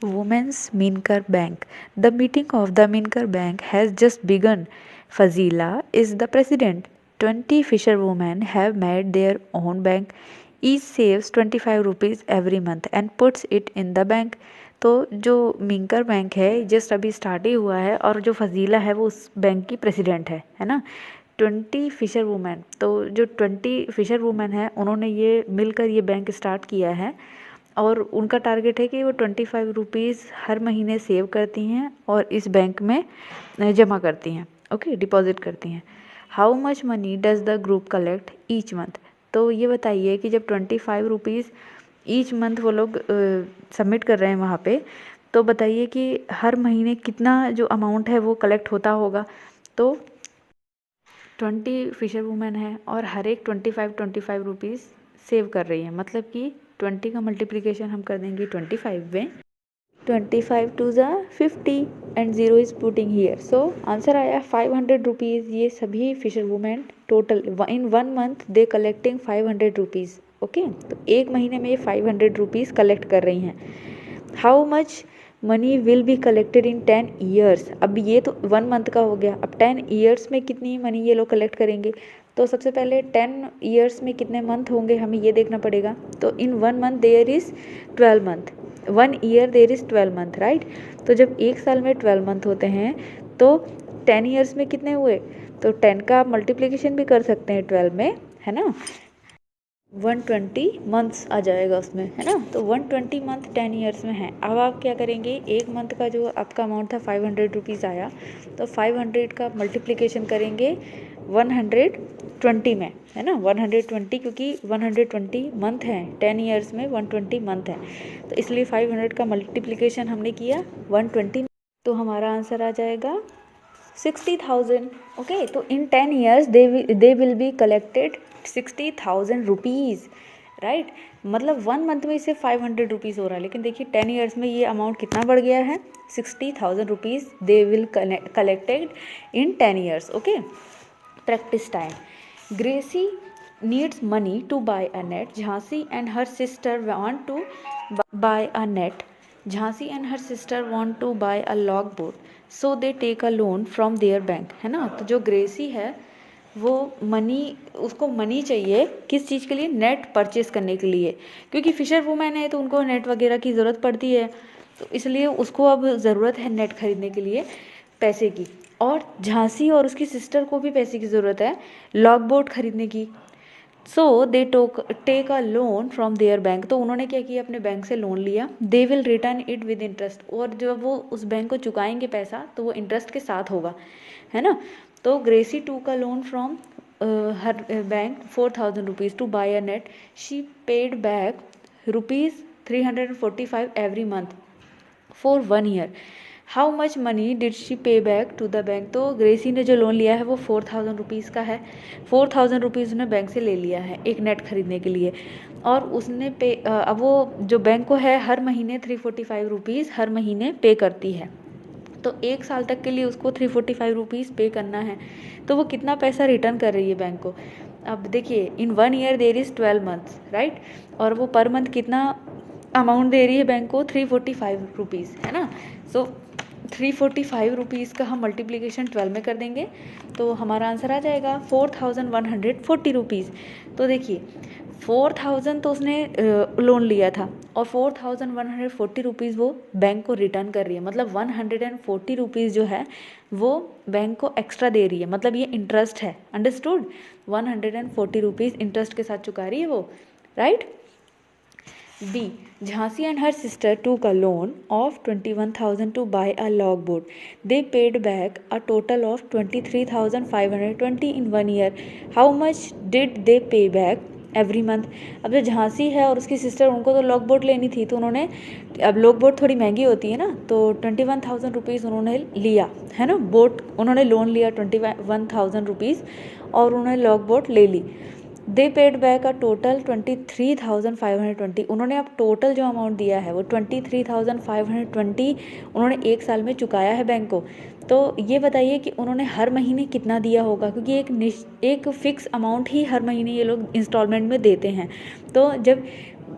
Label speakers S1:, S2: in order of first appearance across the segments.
S1: Women's Minkar Bank. The meeting of the Minkar Bank has just begun. Fazila is the president. 20 fisherwomen have made their own bank. Each saves 25 rupees every month and puts it in the bank. तो जो मिंकर bank है just अभी start ही हुआ है और जो फजीला है वो उस बैंक की प्रेसिडेंट है ना। 20 फिशर वुमेन, तो जो 20 फिशर वुमेन है उन्होंने ये मिलकर ये बैंक स्टार्ट किया है और उनका टारगेट है कि वो 25 रुपीज़ हर महीने सेव करती हैं और इस बैंक में जमा करती हैं, ओके, डिपॉजिट करती हैं। How much money does the group collect each month. तो ये बताइए कि जब 25 रुपीज़ ईच मंथ वो लोग सबमिट कर रहे हैं वहाँ पे, तो बताइए कि हर महीने कितना जो अमाउंट है वो कलेक्ट होता होगा। तो 20 फिशर वुमेन है और हर एक 25 रुपीज़ सेव कर रही है, मतलब कि 20 का मल्टीप्लिकेशन हम कर देंगे 25 में, 25 टू ज़ा 50 and zero is putting here. So answer आया 500 रुपीज़। ये सभी फिशर वुमेन टोटल इन 1 मंथ दे कलेक्टिंग 500 रुपीज़, ओके। तो एक महीने में ये 500 रुपीज़ कलेक्ट कर रही हैं। How much money will be collected in 10 years. अब ये तो 1 मंथ का हो गया, अब 10 ईयर्स में कितनी मनी ये लोग कलेक्ट करेंगे। तो सबसे पहले 10 ईयर्स में कितने मंथ होंगे हमें ये देखना पड़ेगा। तो in 1 month there is 12 month, 1 year there is 12 month, right. तो जब एक साल में 12 मंथ होते हैं तो 10 ईयर्स में कितने हुए, तो 10 का मल्टीप्लिकेशन भी कर सकते हैं 12 में, है ना। 120 मंथ्स आ जाएगा उसमें, है ना। तो 120 मंथ 10 ईयर्स में है। अब आप क्या करेंगे, एक मंथ का जो आपका अमाउंट था 500 रुपीज़ आया, तो 500 का मल्टीप्लिकेशन करेंगे 120 में, है ना। 120 क्योंकि 120 मंथ हैं, 10 ईयर्स में 120 मंथ है, तो इसलिए 500 का मल्टीप्लिकेशन हमने किया 120, तो हमारा आंसर आ जाएगा 60,000, ओके। तो इन 10 years they will be collected 60,000 rupees, right. मतलब 1 मंथ में इसे 500 रुपीज़ हो रहा है, लेकिन देखिए 10 ईयर्स में ये अमाउंट कितना बढ़ गया है, 60,000 rupees they will collected in 10 years, okay. Practice time. Gracie needs money to buy a net. Jhansi and her sister want to buy a net. Jhansi and her sister want to buy a logboat. So they take a loan from their bank, है ना। तो जो ग्रेसी है वो उसको money चाहिए किस चीज़ के लिए, नेट परचेस करने के लिए, क्योंकि फिशर वुमेन है तो उनको नेट वगैरह की ज़रूरत पड़ती है, तो इसलिए उसको अब ज़रूरत है नेट खरीदने के लिए पैसे की। और झांसी और उसकी सिस्टर को भी पैसे की ज़रूरत है लॉग बोट खरीदने की। So they take a loan from their bank. तो उन्होंने क्या किया, अपने बैंक से लोन लिया। They will return it with interest, और जब वो उस बैंक को चुकाएंगे पैसा तो वो इंटरेस्ट के साथ होगा, है ना। तो ग्रेसी टू का loan from her bank 4,000 rupees two by a net. She paid back ₹345 every month for 1 year. How much money did she पे बैक टू द बैंक। तो ग्रेसी ने जो लोन लिया है वो 4,000 रुपीज़ का है। 4,000 रुपीज़ उसने बैंक से ले लिया है एक नेट खरीदने के लिए, और उसने अब वो जो बैंक को है हर महीने 345 रुपीज़ हर महीने पे करती है। तो एक साल तक के लिए उसको 345 रुपीज़ पे करना है, तो वो कितना पैसा रिटर्न कर रही है बैंक को। अब देखिए इन 1 year there is 12 months, right, और वो पर मंथ कितना अमाउंट दे रही है बैंक को, 345 रुपीज़, है ना। सो 345 रुपीज़ का हम मल्टीप्लिकेशन 12 में कर देंगे तो हमारा आंसर आ जाएगा 4,140 रुपीज़। तो देखिए 4,000 तो उसने लोन लिया था और 4,140 रुपीज़ वो बैंक को रिटर्न कर रही है, मतलब 140 रुपीज़ जो है वो बैंक को एक्स्ट्रा दे रही है, मतलब ये इंटरेस्ट है, अंडरस्टूड। 140 रुपीज़ इंटरेस्ट के साथ चुका रही है वो, right. B. Jhansi and her sister took a loan of 21,000 to buy a logboat. They paid back a total of 23,520 in 1 year. How much did they pay back every month? अब जो झांसी है और उसकी सिस्टर, उनको तो log boat लेनी थी, तो उन्होंने, अब लॉग बोट थोड़ी महंगी होती है ना, तो 21,000 रुपीज़ उन्होंने लिया, है ना। बोट उन्होंने लोन लिया 21,000 रुपीज़ और उन्होंने लॉग बोट ले ली। They paid back a total 23,520। उन्होंने अब टोटल जो अमाउंट दिया है वो 23,520 उन्होंने एक साल में चुकाया है बैंक को। तो ये बताइए कि उन्होंने हर महीने कितना दिया होगा, क्योंकि एक फ़िक्स अमाउंट ही हर महीने ये लोग इंस्टॉलमेंट में देते हैं। तो जब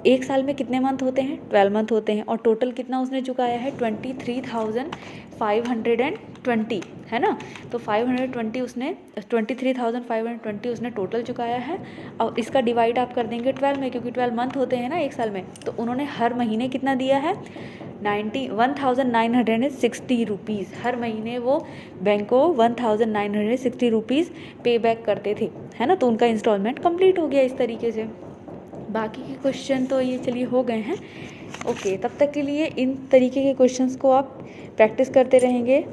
S1: एक साल में कितने मंथ होते हैं, 12 मंथ होते हैं, और टोटल कितना उसने चुकाया है, 23,520, है ना। तो 520 उसने 23,520 उसने टोटल चुकाया है। और इसका डिवाइड आप कर देंगे 12 में, क्योंकि 12 मंथ होते हैं ना एक साल में। तो उन्होंने हर महीने कितना दिया है, 1960 रुपीज़। हर महीने वो बैंक को 1960 रुपीज़ पे बैक करते थे, है ना। तो उनका इंस्टॉलमेंट कंप्लीट हो गया इस तरीके से। बाकी के क्वेश्चन तो ये चलिए हो गए हैं। ओके, तब तक के लिए इन तरीके के क्वेश्चंस को आप प्रैक्टिस करते रहेंगे।